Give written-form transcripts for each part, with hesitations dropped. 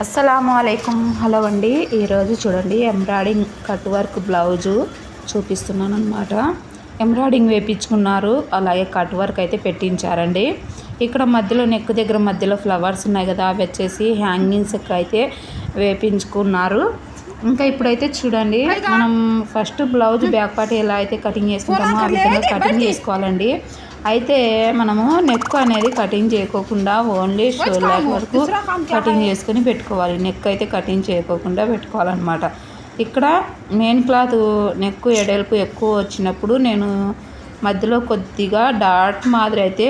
అస్సలాము అలైకుం. హలో అండి. ఈరోజు చూడండి ఎంబ్రాయిడింగ్ కట్ వర్క్ బ్లౌజు చూపిస్తున్నాను అనమాట. ఎంబ్రాయిడింగ్ వేయించుకున్నారు, అలాగే కట్ వర్క్ అయితే పెట్టించారండి. ఇక్కడ మధ్యలో నెక్ దగ్గర మధ్యలో ఫ్లవర్స్ ఉన్నాయి కదా, అవి వచ్చేసి హ్యాంగింగ్స్కి అయితే వేయించుకున్నారు. ఇంకా ఇప్పుడైతే చూడండి, మనం ఫస్ట్ బ్లౌజ్ బ్యాక్ పార్ట్ ఎలా అయితే కటింగ్ చేసుకుంటామో ఆ విధంగా కటింగ్ చేసుకోవాలండి. అయితే మనము నెక్ అనేది కటింగ్ చేయకోకుండా ఓన్లీ షోల్డర్ వరకు కటింగ్ చేసుకొని పెట్టుకోవాలి. నెక్ అయితే కటింగ్ చేయకోకుండా పెట్టుకోవాలన్నమాట. ఇక్కడ మెయిన్ క్లాత్ నెక్ ఎడల్పు ఎక్కువ వచ్చినప్పుడు నేను మధ్యలో కొద్దిగా డాట్ మాదిరి అయితే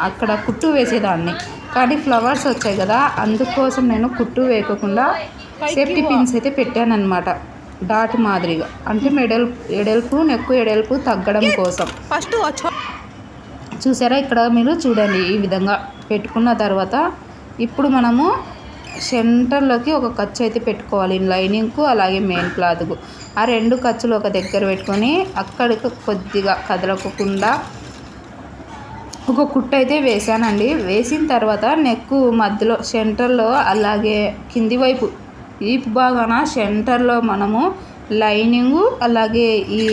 అక్కడ కుట్టు వేసేదాన్ని, కానీ ఫ్లవర్స్ వచ్చాయి కదా, అందుకోసం నేను కుట్టు వేయకుండా సేఫ్టీ పిన్స్ అయితే పెట్టాను అనమాట. డాట్ మాదిరిగా అంటే ఎడల్పు నెక్ ఎడల్పు తగ్గడం కోసం. ఫస్ట్ చూసారా, ఇక్కడ మీరు చూడండి, ఈ విధంగా పెట్టుకున్న తర్వాత ఇప్పుడు మనము సెంటర్లోకి ఒక ఖర్చు అయితే పెట్టుకోవాలి. లైనింగ్కు అలాగే మెయిన్ క్లాత్కు ఆ రెండు ఖర్చులు ఒక దగ్గర పెట్టుకొని అక్కడికి కొద్దిగా కదలకుండా ఒక కుట్టు అయితే వేసానండి. వేసిన తర్వాత నెక్ మధ్యలో సెంటర్లో అలాగే కింది వైపు ఈపు భాగాన సెంటర్లో మనము లైనింగు అలాగే ఈ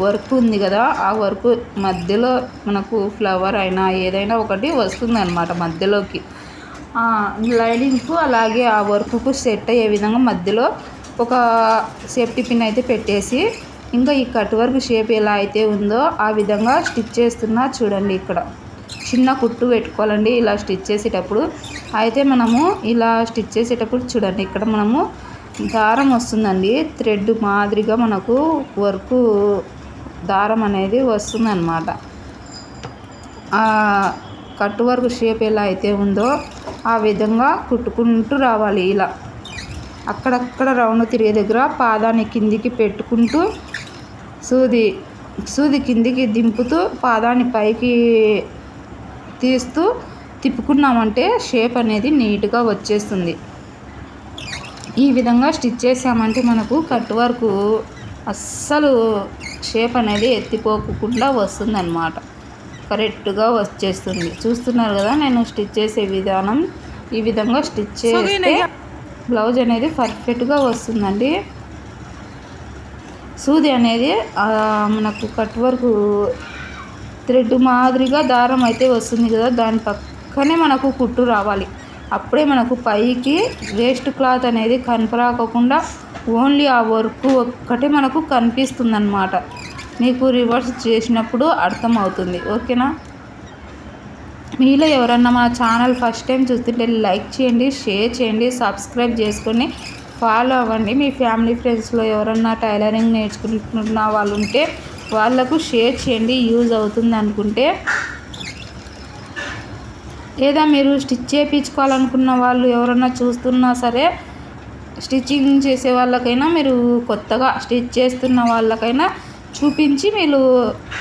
వర్క్ ఉంది కదా, ఆ వర్క్ మధ్యలో మనకు ఫ్లవర్ అయినా ఏదైనా ఒకటి వస్తుంది అనమాట. మధ్యలోకి లైనింగ్కు అలాగే ఆ వర్క్కు సెట్ అయ్యే విధంగా మధ్యలో ఒక సేఫ్టీ పిన్ అయితే పెట్టేసి, ఇంకా ఈ కట్ వర్క్ షేప్ ఎలా అయితే ఉందో ఆ విధంగా స్టిచ్ చేస్తున్నా చూడండి. ఇక్కడ చిన్న కుట్టు పెట్టుకోవాలండి ఇలా స్టిచ్ చేసేటప్పుడు. అయితే మనము ఇలా స్టిచ్ చేసేటప్పుడు చూడండి, ఇక్కడ మనము దారం వస్తుందండి, థ్రెడ్ మాదిరిగా మనకు వర్క్ దారం అనేది వస్తుందన్నమాట. కట్ వర్క్ షేప్ ఎలా అయితే ఉందో ఆ విధంగా కుట్టుకుంటూ రావాలి. ఇలా అక్కడక్కడ రౌండ్ తిరిగే దగ్గర పాదాన్ని కిందికి పెట్టుకుంటూ సూది కిందికి దింపుతూ పాదాన్ని పైకి తీస్తూ తిప్పుకున్నామంటే షేప్ అనేది నీట్గా వచ్చేస్తుంది. ఈ విధంగా స్టిచ్ చేసామంటే మనకు కట్ వర్క్ అస్సలు షేప్ అనేది ఎత్తిపోకుండా వస్తుంది అన్నమాట. కరెక్ట్గా వచ్చేస్తుంది. చూస్తున్నారు కదా నేను స్టిచ్ చేసే విధానం. ఈ విధంగా స్టిచ్ చేస్తే బ్లౌజ్ అనేది పర్ఫెక్ట్గా వస్తుందండి. సూది అనేది మనకు కట్ వర్క్ థ్రెడ్ మాదిరిగా దారం అయితే వస్తుంది కదా, దాని పక్కనే మనకు కుట్టు రావాలి. అప్పుడే మనకు పైకి వేస్ట్ క్లాత్ అనేది కనపరాకుండా ఓన్లీ ఆ వర్క్ ఒక్కటే మనకు కనిపిస్తుంది అన్నమాట. మీకు రివర్స్ చేసినప్పుడు అర్థమవుతుంది. ఓకేనా? మీలో ఎవరన్నా మన ఛానల్ ఫస్ట్ టైం చూస్తుంటే లైక్ చేయండి, షేర్ చేయండి, సబ్స్క్రైబ్ చేసుకొని ఫాలో అవ్వండి. మీ ఫ్యామిలీ ఫ్రెండ్స్లో ఎవరన్నా టైలరింగ్ నేర్చుకుంటున్న వాళ్ళు ఉంటే వాళ్ళకు షేర్ చేయండి, యూజ్ అవుతుంది అనుకుంటే. లేదా మీరు స్టిచ్ చేయించుకోవాలనుకున్న వాళ్ళు ఎవరన్నా చూస్తున్నా సరే, స్టిచ్చింగ్ చేసే వాళ్ళకైనా మీరు కొత్తగా స్టిచ్ చేస్తున్న వాళ్ళకైనా చూపించి మీరు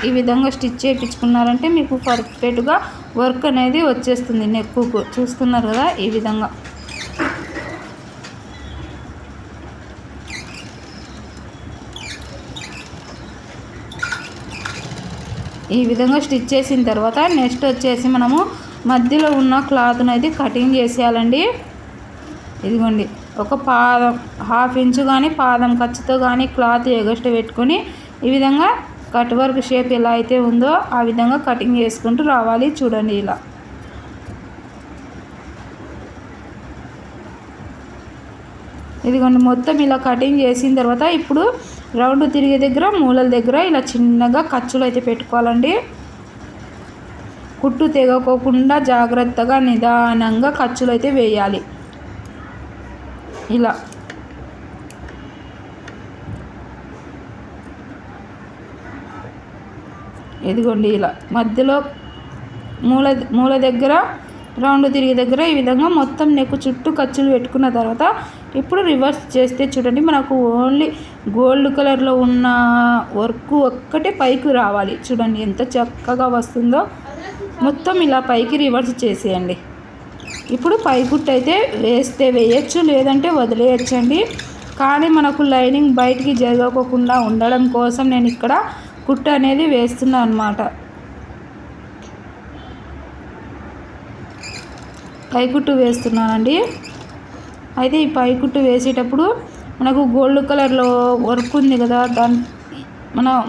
ఈ విధంగా స్టిచ్ చేయించుకున్నారంటే మీకు పర్ఫెక్ట్గా వర్క్ అనేది వచ్చేస్తుంది. నెక్కు చూస్తున్నారు కదా, ఈ విధంగా స్టిచ్ చేసిన తర్వాత నెక్స్ట్ వచ్చేసి మనము మధ్యలో ఉన్న క్లాత్ను అయితే కటింగ్ చేసేయాలండి. ఇదిగోండి, ఒక పాదం హాఫ్ ఇంచు కానీ పాదం ఖర్చుతో కానీ క్లాత్ ఎగస్ట్ పెట్టుకొని ఈ విధంగా కట్ వర్క్ షేప్ ఎలా అయితే ఉందో ఆ విధంగా కటింగ్ చేసుకుంటూ రావాలి. చూడండి, ఇలా ఇదిగోండి మొత్తం ఇలా కటింగ్ చేసిన తర్వాత ఇప్పుడు రౌండ్ తిరిగే దగ్గర మూలల దగ్గర ఇలా చిన్నగా ఖర్చులు అయితే పెట్టుకోవాలండి. కుట్టు తెగకోకుండా జాగ్రత్తగా నిదానంగా ఖర్చులు అయితే వేయాలి. ఇలా ఇదిగోండి, ఇలా మధ్యలో మూల దగ్గర రౌండ్ తిరిగే దగ్గర ఈ విధంగా మొత్తం నెక్ చుట్టూ ఖర్చులు పెట్టుకున్న తర్వాత ఇప్పుడు రివర్స్ చేస్తే చూడండి, మనకు ఓన్లీ గోల్డ్ కలర్లో ఉన్న వర్క్ ఒక్కటే పైకి రావాలి. చూడండి ఎంత చక్కగా వస్తుందో. మొత్తం ఇలా పైకి రివర్స్ చేసేయండి. ఇప్పుడు పై కుట్టు అయితే వేస్తే వేయచ్చు, లేదంటే వదిలేయచ్చండి. కానీ మనకు లైనింగ్ బయటికి జరగకుండా ఉండడం కోసం నేను ఇక్కడ కుట్టు అనేది వేస్తున్నాను అన్నమాట. పై కుట్టు వేస్తున్నానండి. అయితే ఈ పై కుట్టు వేసేటప్పుడు మనకు గోల్డ్ కలర్లో వర్క్ ఉంది కదా, దాని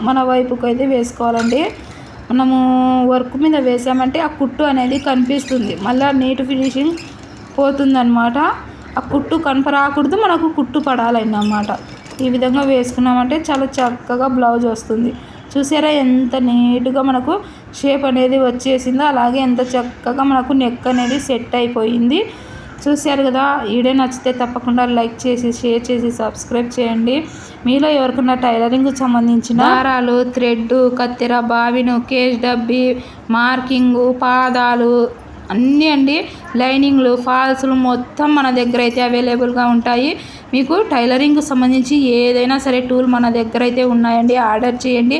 మన వైపుకి అయితే వేసుకోవాలండి. మనము వర్క్ మీద వేసామంటే ఆ కుట్టు అనేది కనిపిస్తుంది, మళ్ళీ నీట్ ఫినిషింగ్ పోతుందన్నమాట. ఆ కుట్టు కనపరాకూడదు, మనకు కుట్టు పడాలన్నమాట. ఈ విధంగా వేసుకున్నామంటే చాలా చక్కగా బ్లౌజ్ వస్తుంది. చూసారా ఎంత నీట్గా మనకు షేప్ అనేది వచ్చేసిందో, అలాగే ఎంత చక్కగా మనకు నెక్ అనేది సెట్ అయిపోయింది. చూశారు కదా. వీడియో నచ్చితే తప్పకుండా లైక్ చేసి, షేర్ చేసి, సబ్స్క్రైబ్ చేయండి. మీలో ఎవరికన్నా టైలరింగ్కి సంబంధించిన దారాలు, థ్రెడ్, కత్తెర, బావిను, కేజ్ డబ్బి, మార్కింగు, పాదాలు అన్నీ అండి, లైనింగ్లు, ఫాల్స్లు మొత్తం మన దగ్గర అయితే అవైలబుల్గా ఉంటాయి. మీకు టైలరింగ్కి సంబంధించి ఏదైనా సరే టూల్ మన దగ్గర అయితే ఉన్నాయండి. ఆర్డర్ చేయండి.